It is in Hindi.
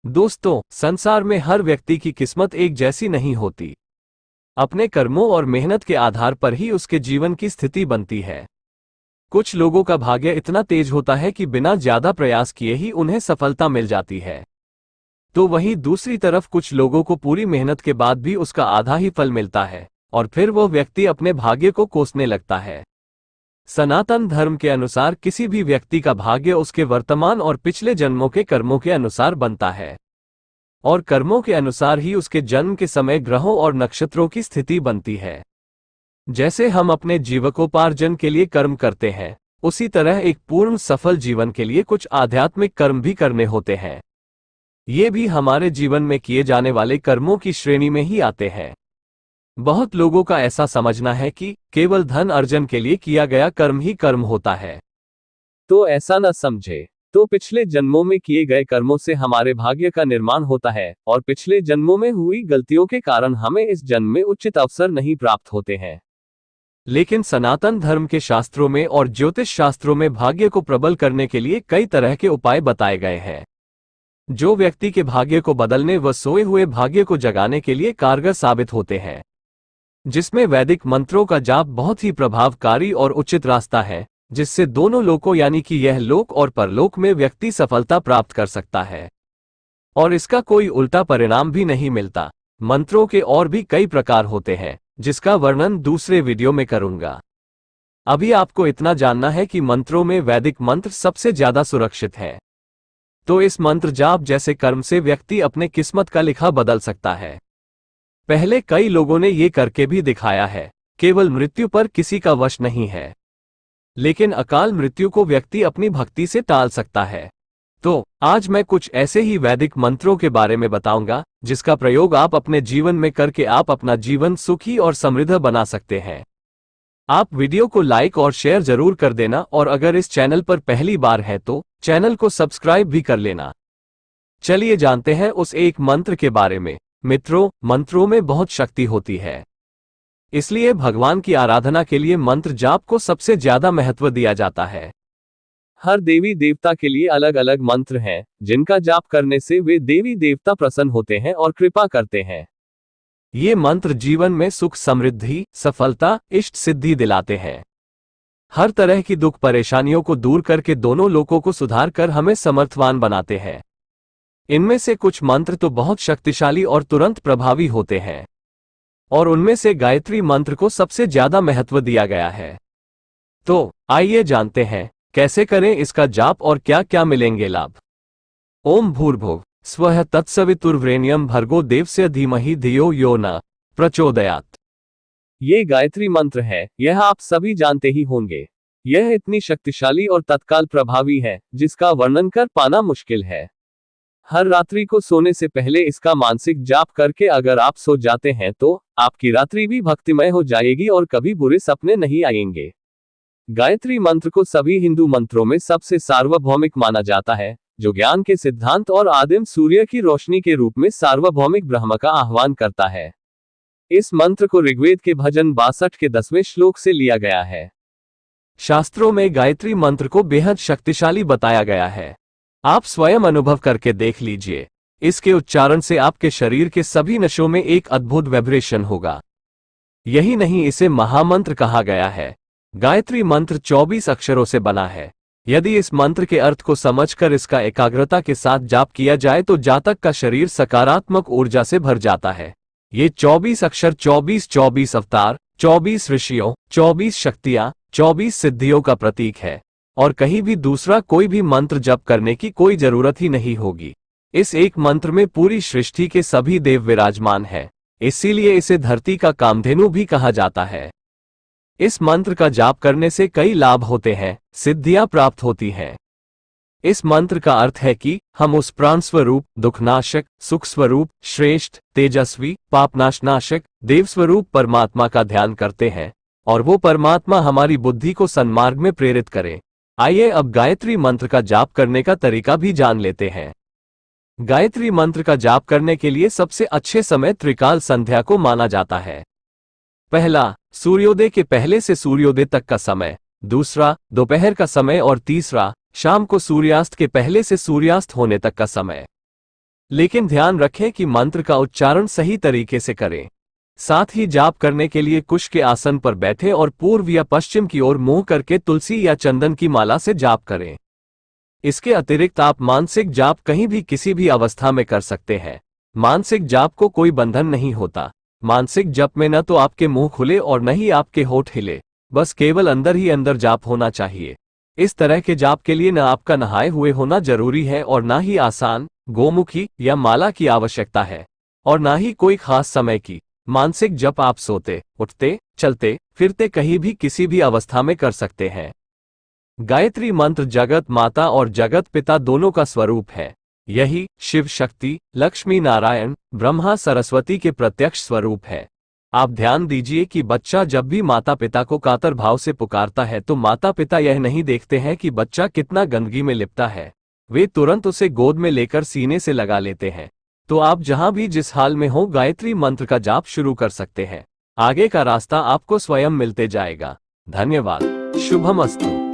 दोस्तों, संसार में हर व्यक्ति की किस्मत एक जैसी नहीं होती। अपने कर्मों और मेहनत के आधार पर ही उसके जीवन की स्थिति बनती है। कुछ लोगों का भाग्य इतना तेज होता है कि बिना ज्यादा प्रयास किए ही उन्हें सफलता मिल जाती है, तो वहीं दूसरी तरफ कुछ लोगों को पूरी मेहनत के बाद भी उसका आधा ही फल मिलता है और फिर वो व्यक्ति अपने भाग्य को कोसने लगता है। सनातन धर्म के अनुसार किसी भी व्यक्ति का भाग्य उसके वर्तमान और पिछले जन्मों के कर्मों के अनुसार बनता है, और कर्मों के अनुसार ही उसके जन्म के समय ग्रहों और नक्षत्रों की स्थिति बनती है। जैसे हम अपने जीविकोपार्जन के लिए कर्म करते हैं, उसी तरह एक पूर्ण सफल जीवन के लिए कुछ आध्यात्मिक कर्म भी करने होते हैं। ये भी हमारे जीवन में किए जाने वाले कर्मों की श्रेणी में ही आते हैं। बहुत लोगों का ऐसा समझना है कि केवल धन अर्जन के लिए किया गया कर्म ही कर्म होता है, तो ऐसा न समझे। तो पिछले जन्मों में किए गए कर्मों से हमारे भाग्य का निर्माण होता है और पिछले जन्मों में हुई गलतियों के कारण हमें इस जन्म में उचित अवसर नहीं प्राप्त होते हैं। लेकिन सनातन धर्म के शास्त्रों में और ज्योतिष शास्त्रों में भाग्य को प्रबल करने के लिए कई तरह के उपाय बताए गए हैं, जो व्यक्ति के भाग्य को बदलने व सोए हुए भाग्य को जगाने के लिए कारगर साबित होते हैं। जिसमें वैदिक मंत्रों का जाप बहुत ही प्रभावकारी और उचित रास्ता है, जिससे दोनों लोकों यानी कि यह लोक और परलोक में व्यक्ति सफलता प्राप्त कर सकता है और इसका कोई उल्टा परिणाम भी नहीं मिलता। मंत्रों के और भी कई प्रकार होते हैं, जिसका वर्णन दूसरे वीडियो में करूंगा। अभी आपको इतना जानना है कि मंत्रों में वैदिक मंत्र सबसे ज्यादा सुरक्षित है, तो इस मंत्र जाप जैसे कर्म से व्यक्ति अपने किस्मत का लिखा बदल सकता है। पहले कई लोगों ने ये करके भी दिखाया है, केवल मृत्यु पर किसी का वश नहीं है, लेकिन अकाल मृत्यु को व्यक्ति अपनी भक्ति से टाल सकता है। तो आज मैं कुछ ऐसे ही वैदिक मंत्रों के बारे में बताऊंगा, जिसका प्रयोग आप अपने जीवन में करके आप अपना जीवन सुखी और समृद्ध बना सकते हैं। आप वीडियो को लाइक और शेयर जरूर कर देना, और अगर इस चैनल पर पहली बार है तो चैनल को सब्सक्राइब भी कर लेना। चलिए जानते हैं उस एक मंत्र के बारे में। मित्रों, मंत्रों में बहुत शक्ति होती है, इसलिए भगवान की आराधना के लिए मंत्र जाप को सबसे ज्यादा महत्व दिया जाता है। हर देवी देवता के लिए अलग अलग मंत्र हैं, जिनका जाप करने से वे देवी देवता प्रसन्न होते हैं और कृपा करते हैं। ये मंत्र जीवन में सुख समृद्धि, सफलता, इष्ट सिद्धि दिलाते हैं। हर तरह की दुख परेशानियों को दूर करके दोनों लोकों को सुधार कर हमें समर्थवान बनाते हैं। इनमें से कुछ मंत्र तो बहुत शक्तिशाली और तुरंत प्रभावी होते हैं, और उनमें से गायत्री मंत्र को सबसे ज्यादा महत्व दिया गया है। तो आइए जानते हैं कैसे करें इसका जाप और क्या क्या मिलेंगे लाभ। ओम भूर्भुव स्वः तत्सवितुर्वरेण्यं भर्गो देवस्य धीमहि धियो यो न प्रचोदयात्। ये गायत्री मंत्र है, यह आप सभी जानते ही होंगे। यह इतनी शक्तिशाली और तत्काल प्रभावी है, जिसका वर्णन कर पाना मुश्किल है। हर रात्रि को सोने से पहले इसका मानसिक जाप करके अगर आप सो जाते हैं तो आपकी रात्रि भी भक्तिमय हो जाएगी और कभी बुरे सपने नहीं आएंगे। गायत्री मंत्र को सभी हिंदू मंत्रों में सबसे सार्वभौमिक माना जाता है, जो ज्ञान के सिद्धांत और आदिम सूर्य की रोशनी के रूप में सार्वभौमिक ब्रह्म का आह्वान करता है। इस मंत्र को ऋग्वेद के भजन 62 के 10वें श्लोक से लिया गया है। शास्त्रों में गायत्री मंत्र को बेहद शक्तिशाली बताया गया है। आप स्वयं अनुभव करके देख लीजिए। इसके उच्चारण से आपके शरीर के सभी नसों में एक अद्भुत वाइब्रेशन होगा। यही नहीं, इसे महामंत्र कहा गया है। गायत्री मंत्र 24 अक्षरों से बना है। यदि इस मंत्र के अर्थ को समझकर इसका एकाग्रता के साथ जाप किया जाए तो जातक का शरीर सकारात्मक ऊर्जा से भर जाता है। ये 24 अक्षर 24 अवतार, 24 ऋषियों, 24 शक्तियां, 24 सिद्धियों का प्रतीक है, और कहीं भी दूसरा कोई भी मंत्र जप करने की कोई जरूरत ही नहीं होगी। इस एक मंत्र में पूरी सृष्टि के सभी देव विराजमान हैं, इसीलिए इसे धरती का कामधेनु भी कहा जाता है। इस मंत्र का जाप करने से कई लाभ होते हैं, सिद्धियां प्राप्त होती हैं। इस मंत्र का अर्थ है कि हम उस प्राण स्वरूप, दुखनाशक, सुख स्वरूप, श्रेष्ठ, तेजस्वी, पापनाशनाशक, देव स्वरूप परमात्मा का ध्यान करते हैं, और वो परमात्मा हमारी बुद्धि को सन्मार्ग में प्रेरित करे। आइए अब गायत्री मंत्र का जाप करने का तरीका भी जान लेते हैं। गायत्री मंत्र का जाप करने के लिए सबसे अच्छे समय त्रिकाल संध्या को माना जाता है। पहला, सूर्योदय के पहले से सूर्योदय तक का समय। दूसरा, दोपहर का समय। और तीसरा, शाम को सूर्यास्त के पहले से सूर्यास्त होने तक का समय। लेकिन ध्यान रखें कि मंत्र का उच्चारण सही तरीके से करें। साथ ही जाप करने के लिए कुश के आसन पर बैठे और पूर्व या पश्चिम की ओर मुंह करके तुलसी या चंदन की माला से जाप करें। इसके अतिरिक्त आप मानसिक जाप कहीं भी किसी भी अवस्था में कर सकते हैं। मानसिक जाप को कोई बंधन नहीं होता। मानसिक जप में न तो आपके मुंह खुले और न ही आपके होठ हिले, बस केवल अंदर ही अंदर जाप होना चाहिए। इस तरह के जाप के लिए न आपका नहाए हुए होना जरूरी है और न ही आसान, गोमुखी या माला की आवश्यकता है और न ही कोई खास समय की। मानसिक जप आप सोते, उठते, चलते फिरते कहीं भी किसी भी अवस्था में कर सकते हैं। गायत्री मंत्र जगत माता और जगत पिता दोनों का स्वरूप है। यही शिव शक्ति, लक्ष्मी नारायण, ब्रह्मा सरस्वती के प्रत्यक्ष स्वरूप है। आप ध्यान दीजिए कि बच्चा जब भी माता पिता को कातर भाव से पुकारता है तो माता पिता यह नहीं देखते हैं कि बच्चा कितना गंदगी में लिपटा है, वे तुरंत उसे गोद में लेकर सीने से लगा लेते हैं। तो आप जहां भी जिस हाल में हो गायत्री मंत्र का जाप शुरू कर सकते हैं। आगे का रास्ता आपको स्वयं मिलते जाएगा। धन्यवाद। शुभमस्तु।